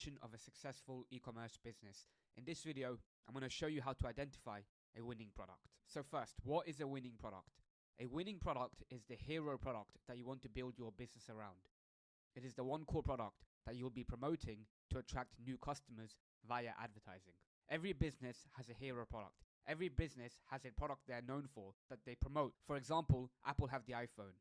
Of a successful e-commerce business. In this video, I'm going to show you how to identify a winning product. So first, what is a winning product? A winning product is the hero product that you want to build your business around. It is the one core product that you'll be promoting to attract new customers via advertising. Every business has a hero product. Every business has a product they're known for that they promote. For example, Apple have the iPhone.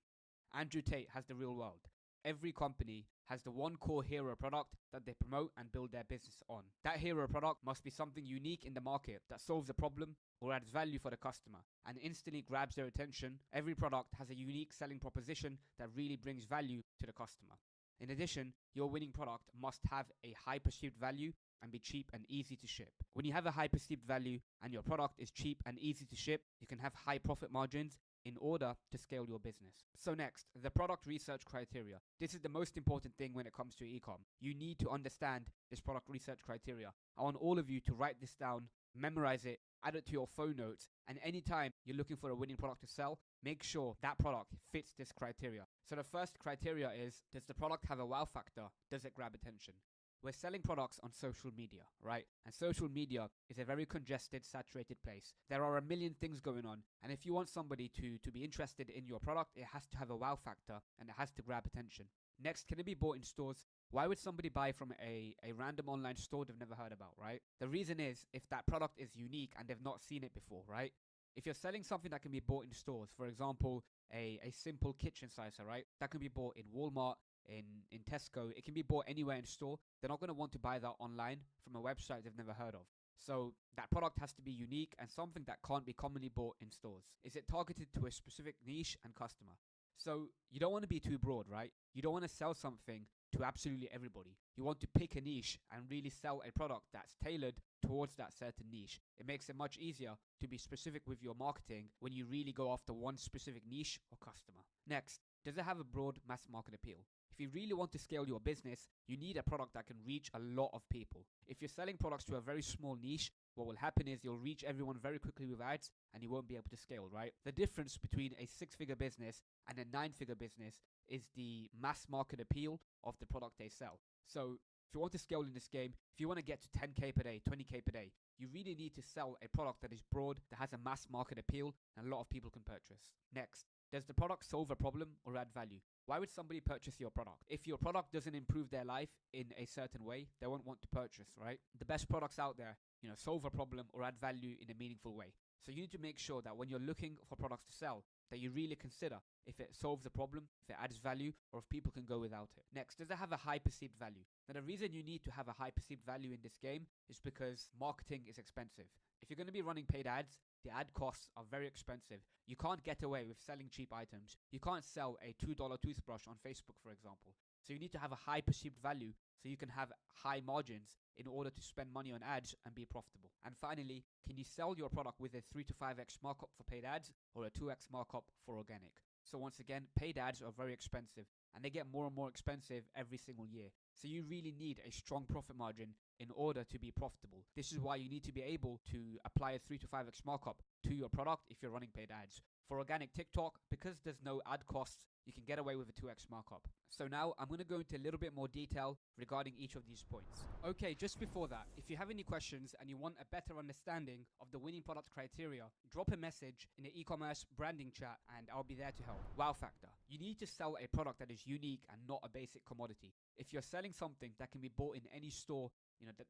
Andrew Tate has the real world. Every company has the one core hero product that they promote and build their business on. That hero product must be something unique in the market that solves a problem or adds value for the customer and instantly grabs their attention. Every product has a unique selling proposition that really brings value to the customer. In addition, your winning product must have a high perceived value and be cheap and easy to ship. When you have a high perceived value and your product is cheap and easy to ship, you can have high profit margins in order to scale your business. So next, the product research criteria. This is the most important thing when it comes to e-com. You need to understand this product research criteria. I want all of you to write this down, memorize it, add it to your phone notes, and anytime you're looking for a winning product to sell, make sure that product fits this criteria. So the first criteria is, does the product have a wow factor? Does it grab attention? We're selling products on social media, right? And social media is a very congested, saturated place. There are a million things going on. And if you want somebody to be interested in your product, it has to have a wow factor and it has to grab attention. Next, can it be bought in stores? Why would somebody buy from a random online store they've never heard about, right? The reason is if that product is unique and they've not seen it before, right? If you're selling something that can be bought in stores, for example, a simple kitchen slicer, right? That can be bought in Walmart, in Tesco. It can be bought anywhere in store. They're not going to want to buy that online from a website they've never heard of. So that product has to be unique and something that can't be commonly bought in stores. Is it targeted to a specific niche and customer? So you don't want to be too broad, right? You don't want to sell something to absolutely everybody. You want to pick a niche and really sell a product that's tailored towards that certain niche. It makes it much easier to be specific with your marketing when you really go after one specific niche or customer. Next, does it have a broad mass market appeal? If you really want to scale your business, you need a product that can reach a lot of people. If you're selling products to a very small niche, what will happen is you'll reach everyone very quickly with ads and you won't be able to scale, right? The difference between a 6-figure business and a 9-figure business is the mass market appeal of the product they sell. So if you want to scale in this game, if you want to get to 10K per day, 20K per day, you really need to sell a product that is broad, that has a mass market appeal, and a lot of people can purchase. Next, does the product solve a problem or add value? Why would somebody purchase your product? If your product doesn't improve their life in a certain way, they won't want to purchase, right? The best products out there, solve a problem or add value in a meaningful way. So you need to make sure that when you're looking for products to sell, that you really consider if it solves a problem, if it adds value, or if people can go without it. Next, does it have a high perceived value? Now, the reason you need to have a high perceived value in this game is because marketing is expensive. If you're going to be running paid ads, the ad costs are very expensive. You can't get away with selling cheap items. You can't sell a $2 toothbrush on Facebook, for example. So you need to have a high perceived value so you can have high margins in order to spend money on ads and be profitable. And finally, can you sell your product with a 3 to 5x markup for paid ads or a 2x markup for organic? So once again, paid ads are very expensive and they get more and more expensive every single year. So you really need a strong profit margin in order to be profitable. This is why you need to be able to apply a 3 to 5x markup to your product if you're running paid ads. For organic TikTok, because there's no ad costs, you can get away with a 2x markup. So now I'm going to go into a little bit more detail regarding each of these points. Okay, just before that, if you have any questions and you want a better understanding of the winning product criteria, drop a message in the e-commerce branding chat and I'll be there to help. Wow factor. You need to sell a product that is unique and not a basic commodity. If you're selling something that can be bought in any store,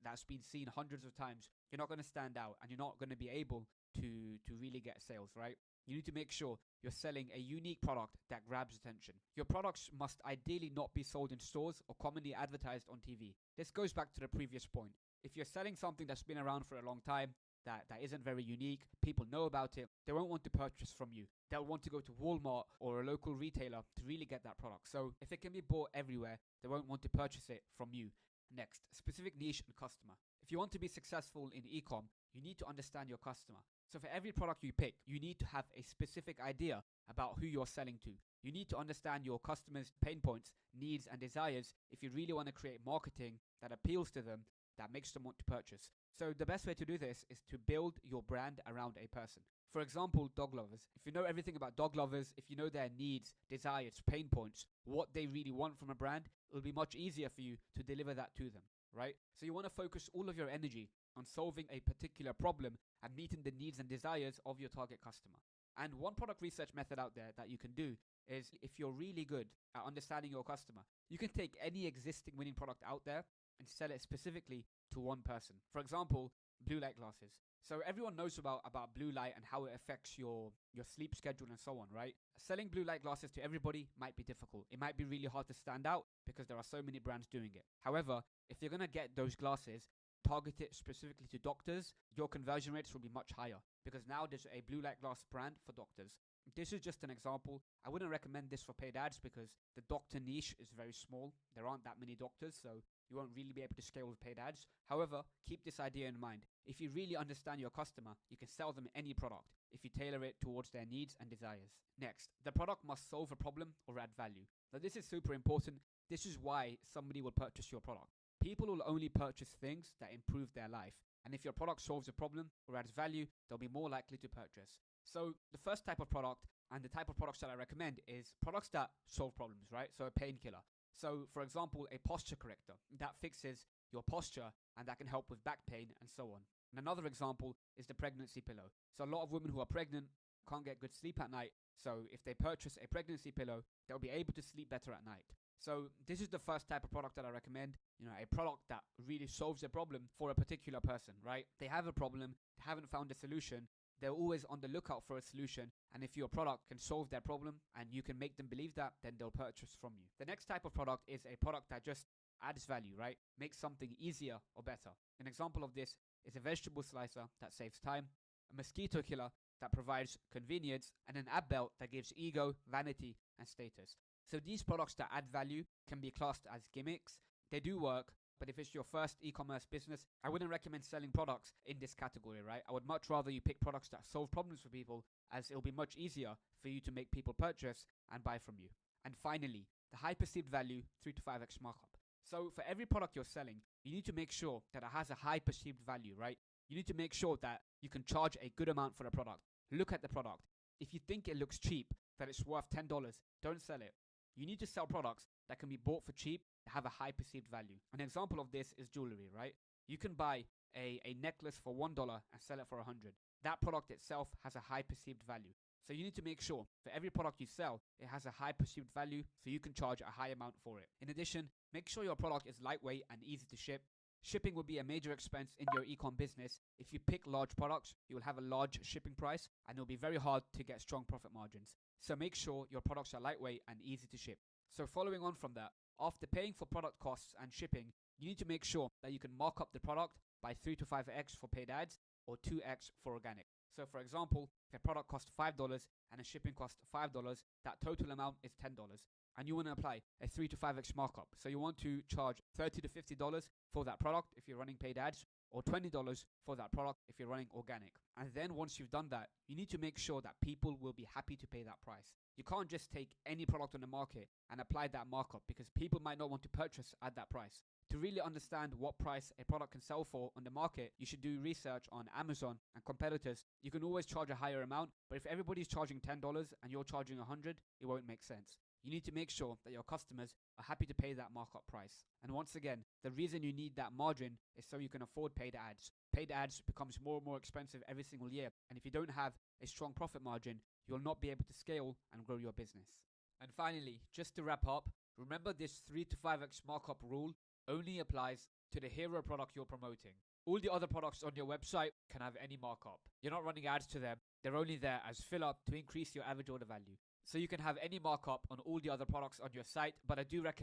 that's been seen hundreds of times, you're not going to stand out and you're not going to be able to really get sales, right? You need to make sure you're selling a unique product that grabs attention. Your products must ideally not be sold in stores or commonly advertised on TV. This goes back to the previous point. If you're selling something that's been around for a long time, that isn't very unique, people know about it, they won't want to purchase from you. They'll want to go to Walmart or a local retailer to really get that product. So if it can be bought everywhere, they won't want to purchase it from you. Next, specific niche and customer. If you want to be successful in e-com, you need to understand your customer. So for every product you pick, you need to have a specific idea about who you're selling to. You need to understand your customers' pain points, needs, and desires if you really want to create marketing that appeals to them, that makes them want to purchase. So the best way to do this is to build your brand around a person. For example, dog lovers. If you know everything about dog lovers, if you know their needs, desires, pain points, what they really want from a brand, it will be much easier for you to deliver that to them. right? So you want to focus all of your energy on solving a particular problem and meeting the needs and desires of your target customer. And one product research method out there that you can do is, if you're really good at understanding your customer, you can take any existing winning product out there and sell it specifically to one person. For example, blue light glasses. So everyone knows about blue light and how it affects your sleep schedule and so on, right? Selling blue light glasses to everybody might be difficult. It might be really hard to stand out because there are so many brands doing it. However, if you're going to get those glasses, target it specifically to doctors, your conversion rates will be much higher because now there's a blue light glass brand for doctors. This is just an example. I wouldn't recommend this for paid ads because the doctor niche is very small. There aren't that many doctors, so you won't really be able to scale with paid ads. However, keep this idea in mind. If you really understand your customer, you can sell them any product if you tailor it towards their needs and desires. Next, the product must solve a problem or add value. Now, this is super important. This is why somebody will purchase your product. People will only purchase things that improve their life. And if your product solves a problem or adds value, they'll be more likely to purchase. So the first type of product and the type of products that I recommend is products that solve problems, right? So a painkiller. So for example, a posture corrector that fixes your posture and that can help with back pain and so on. And another example is the pregnancy pillow. So a lot of women who are pregnant can't get good sleep at night. So if they purchase a pregnancy pillow, they'll be able to sleep better at night. So this is the first type of product that I recommend, a product that really solves a problem for a particular person, right? They have a problem, they haven't found a solution, they're always on the lookout for a solution, and if your product can solve their problem and you can make them believe that, then they'll purchase from you. The next type of product is a product that just adds value, right? Makes something easier or better. An example of this is a vegetable slicer that saves time, a mosquito killer that provides convenience, and an ab belt that gives ego, vanity, and status. So these products that add value can be classed as gimmicks. They do work, but if it's your first e-commerce business, I wouldn't recommend selling products in this category, right? I would much rather you pick products that solve problems for people, as it'll be much easier for you to make people purchase and buy from you. And finally, the high perceived value 3 to 5x markup. So for every product you're selling, you need to make sure that it has a high perceived value, right? You need to make sure that you can charge a good amount for the product. Look at the product. If you think it looks cheap, that it's worth $10, don't sell it. You need to sell products that can be bought for cheap, that have a high perceived value. An example of this is jewelry, right? You can buy a necklace for $1 and sell it for $100. That product itself has a high perceived value. So you need to make sure for every product you sell, it has a high perceived value so you can charge a high amount for it. In addition, make sure your product is lightweight and easy to ship. Shipping will be a major expense in your e-com business. If you pick large products, you will have a large shipping price and it will be very hard to get strong profit margins. So make sure your products are lightweight and easy to ship. So following on from that, after paying for product costs and shipping, you need to make sure that you can mark up the product by 3 to 5x for paid ads or 2x for organic. So for example, if a product costs $5 and a shipping costs $5, that total amount is $10. And you want to apply a 3 to 5x markup. So you want to charge $30 to $50 for that product if you're running paid ads, or $20 for that product if you're running organic. And then once you've done that, you need to make sure that people will be happy to pay that price. You can't just take any product on the market and apply that markup because people might not want to purchase at that price. To really understand what price a product can sell for on the market, you should do research on Amazon and competitors. You can always charge a higher amount, but if everybody's charging $10 and you're charging $100, it won't make sense. You need to make sure that your customers are happy to pay that markup price. And once again, the reason you need that margin is so you can afford paid ads. Paid ads becomes more and more expensive every single year. And if you don't have a strong profit margin, you'll not be able to scale and grow your business. And finally, just to wrap up, remember this 3 to 5x markup rule only applies to the hero product you're promoting. All the other products on your website can have any markup. You're not running ads to them. They're only there as fill-up to increase your average order value. So you can have any markup on all the other products on your site, but I do recommend